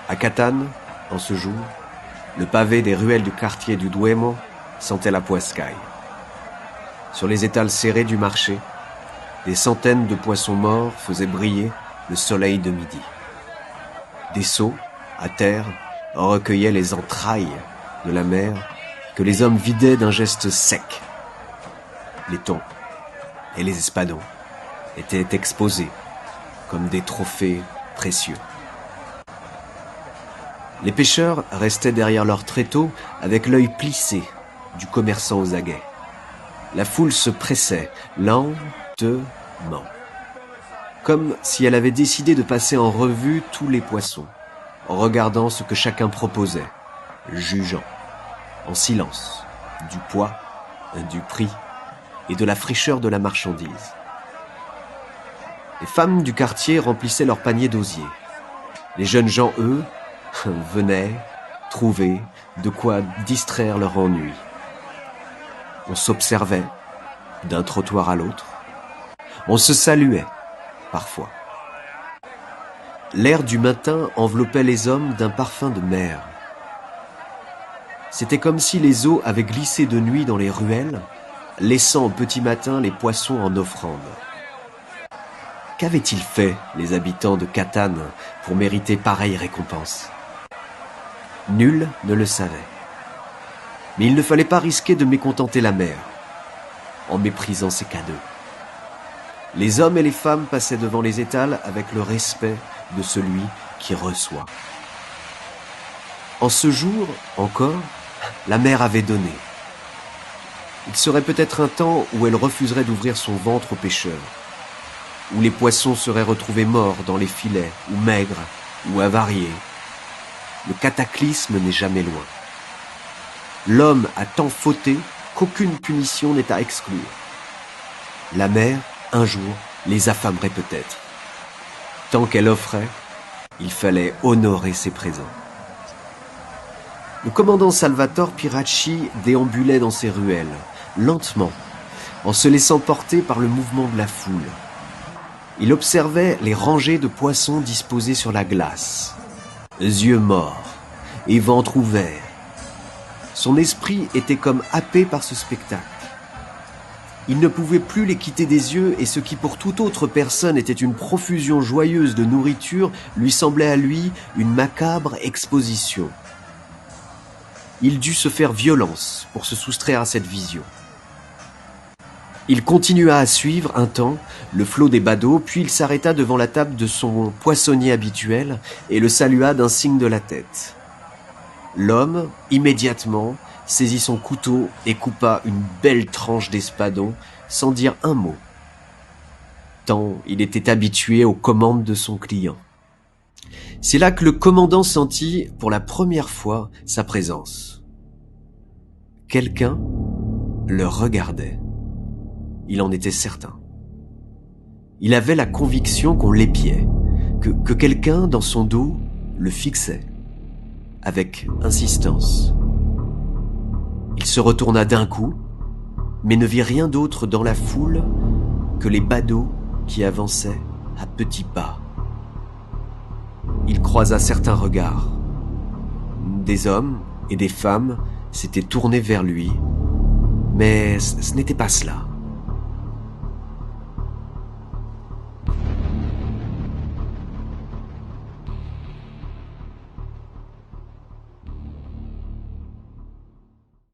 À Catane, en ce jour, le pavé des ruelles du quartier du Duomo sentait la poiscaille. Sur les étals serrés du marché, des centaines de poissons morts faisaient briller le soleil de midi. Des seaux, à terre, recueillaient les entrailles de la mer que les hommes vidaient d'un geste sec. Les thons et les espadons étaient exposés comme des trophées précieux. Les pêcheurs restaient derrière leurs tréteaux avec l'œil plissé du commerçant aux aguets. La foule se pressait lentement, comme si elle avait décidé de passer en revue tous les poissons, en regardant ce que chacun proposait, jugeant, en silence, du poids, du prix et de la fraîcheur de la marchandise. Les femmes du quartier remplissaient leurs paniers d'osier. Les jeunes gens, eux, venaient trouver de quoi distraire leur ennui. On s'observait d'un trottoir à l'autre. On se saluait, parfois. L'air du matin enveloppait les hommes d'un parfum de mer. C'était comme si les eaux avaient glissé de nuit dans les ruelles, laissant au petit matin les poissons en offrande. Qu'avaient-ils fait, les habitants de Catane, pour mériter pareille récompense ? Nul ne le savait. Mais il ne fallait pas risquer de mécontenter la mer, en méprisant ses cadeaux. Les hommes et les femmes passaient devant les étals avec le respect de celui qui reçoit. En ce jour, encore, la mer avait donné. Il serait peut-être un temps où elle refuserait d'ouvrir son ventre aux pêcheurs, où les poissons seraient retrouvés morts dans les filets, ou maigres, ou avariés. Le cataclysme n'est jamais loin. L'homme a tant fauté qu'aucune punition n'est à exclure. La mer, un jour, les affamerait peut-être. Tant qu'elle offrait, il fallait honorer ses présents. Le commandant Salvatore Piracci déambulait dans ses ruelles, lentement, en se laissant porter par le mouvement de la foule. Il observait les rangées de poissons disposés sur la glace, yeux morts et ventre ouvert. Son esprit était comme happé par ce spectacle. Il ne pouvait plus les quitter des yeux et ce qui pour toute autre personne était une profusion joyeuse de nourriture lui semblait à lui une macabre exposition. Il dut se faire violence pour se soustraire à cette vision. Il continua à suivre un temps le flot des badauds, puis il s'arrêta devant la table de son poissonnier habituel et le salua d'un signe de la tête. L'homme, immédiatement, saisit son couteau et coupa une belle tranche d'espadon sans dire un mot, tant il était habitué aux commandes de son client. C'est là que le commandant sentit pour la première fois sa présence. Quelqu'un le regardait. Il en était certain. Il avait la conviction qu'on l'épiait, que quelqu'un dans son dos le fixait, avec insistance. Il se retourna d'un coup, mais ne vit rien d'autre dans la foule que les badauds qui avançaient à petits pas. Il croisa certains regards. Des hommes et des femmes s'étaient tournés vers lui, mais ce n'était pas cela.